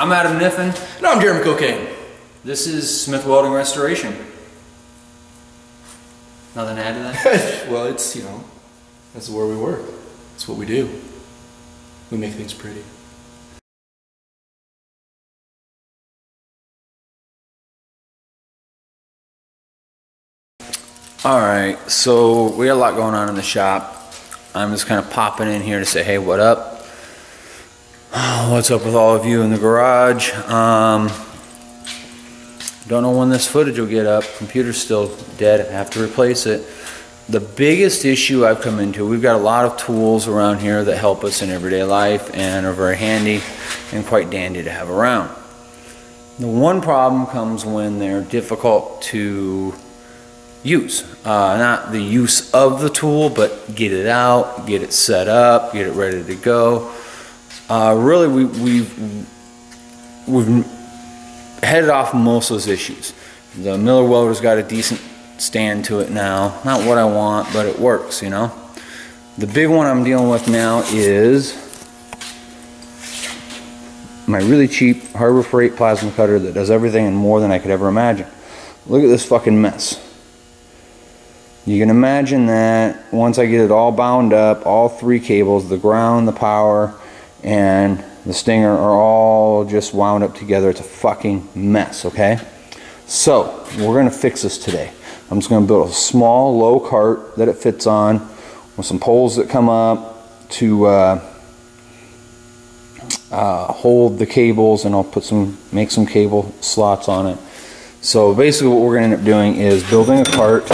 I'm Adam Niffen. And I'm Jeremy Cocaine. This is Smith Welding Restoration. Nothing to add to that? Well, it's, you know, that's where we work. That's what we do. We make things pretty. Alright, so we got a lot going on in the shop. I'm just kind of popping in here to say, hey, what up? What's up with all of you in the garage? Don't know when this footage will get up. Computer's still dead. I have to replace it. The biggest issue I've come into, we've got a lot of tools around here that help us in everyday life and are very handy and quite dandy to have around. The one problem comes when they're difficult to use. Not the use of the tool, but get it out, get it set up, get it ready to go. Really, we've headed off most of those issues. The Miller welder's got a decent stand to it now. Not what I want, but it works, you know. The big one I'm dealing with now is my really cheap Harbor Freight plasma cutter that does everything and more than I could ever imagine. Look at this fucking mess. You can imagine that once I get it all bound up, all three cables, the ground, the power, and the stinger are all just wound up together. It's a fucking mess, okay? So, we're going to fix this today. I'm just going to build a small, low cart that it fits on with some poles that come up to hold the cables, and I'll make some cable slots on it. So basically what we're going to end up doing is building a cart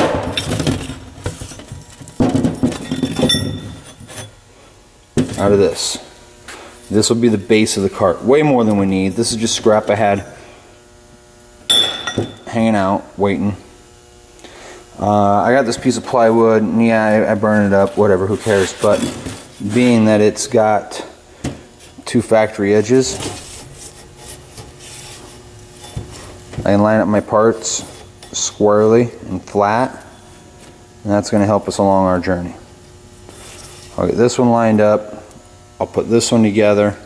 out of this. This will be the base of the cart. Way more than we need. This is just scrap I had hanging out, waiting. I got this piece of plywood, and yeah, I burned it up, whatever, who cares. But being that it's got two factory edges, I can line up my parts squarely and flat, and that's going to help us along our journey. I'll get this one lined up, I'll put this one together,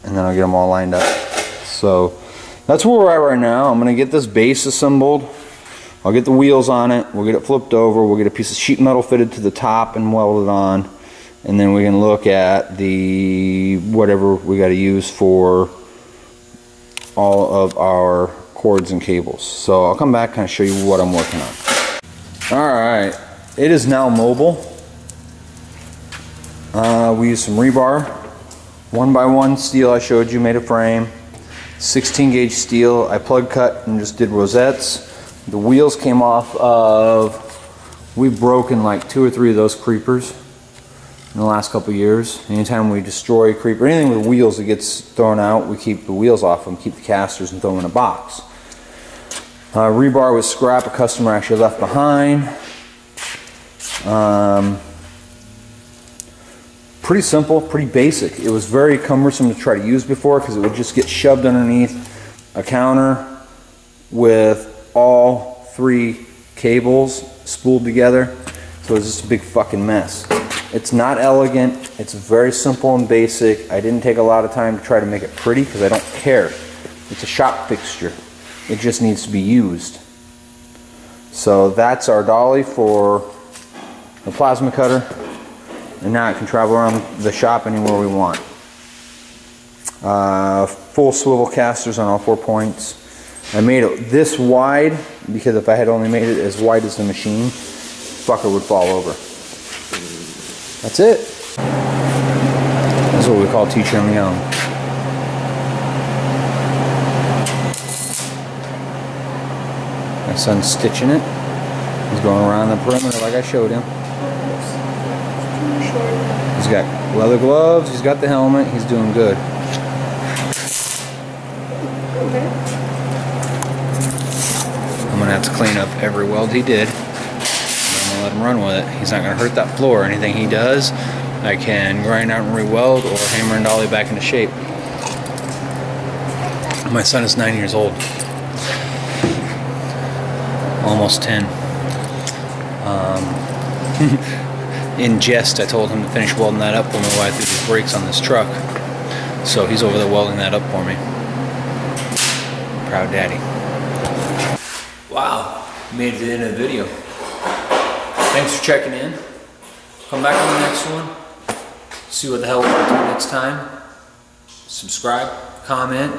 and then I'll get them all lined up. So that's where we're at right now. I'm going to get this base assembled. I'll get the wheels on it, we'll get it flipped over, we'll get a piece of sheet metal fitted to the top and welded on, and then we can look at the whatever we got to use for all of our cords and cables. So I'll come back and kind of show you what I'm working on. Alright, it is now mobile. We used some rebar, 1x1 steel I showed you, made a frame, 16 gauge steel. I plug cut and just did rosettes. The wheels came off of, we've broken like 2 or 3 of those creepers in the last couple of years. Anytime we destroy a creeper, anything with wheels that gets thrown out, we keep the wheels off them, keep the casters and throw them in a box. Rebar was scrap a customer actually left behind. Pretty simple, pretty basic. It was very cumbersome to try to use before because it would just get shoved underneath a counter with all 3 cables spooled together. So it's just a big fucking mess. It's not elegant, it's very simple and basic. I didn't take a lot of time to try to make it pretty because I don't care. It's a shop fixture. It just needs to be used. So that's our dolly for the plasma cutter. And now it can travel around the shop anywhere we want. Full swivel casters on all 4 points. I made it this wide because if I had only made it as wide as the machine, fucker would fall over. That's it. That's what we call teaching them young. My son's stitching it. He's going around the perimeter like I showed him. He's got leather gloves, he's got the helmet, he's doing good. I'm going to have to clean up every weld he did. I'm going to let him run with it. He's not going to hurt that floor. Anything he does, I can grind out and re-weld or hammer and dolly back into shape. My son is 9 years old. Almost 10. In jest, I told him to finish welding that up for me while I threw these brakes on this truck. So he's over there welding that up for me. proud daddy. Wow, made it to the end of the video. Thanks for checking in. Come back on the next one. See what the hell we're up to next time. Subscribe, comment.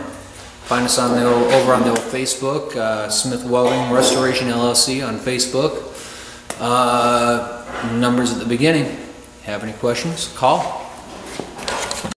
Find us on over on the old Facebook, Smith Welding Restoration LLC on Facebook. Numbers at the beginning. Have any questions? Call.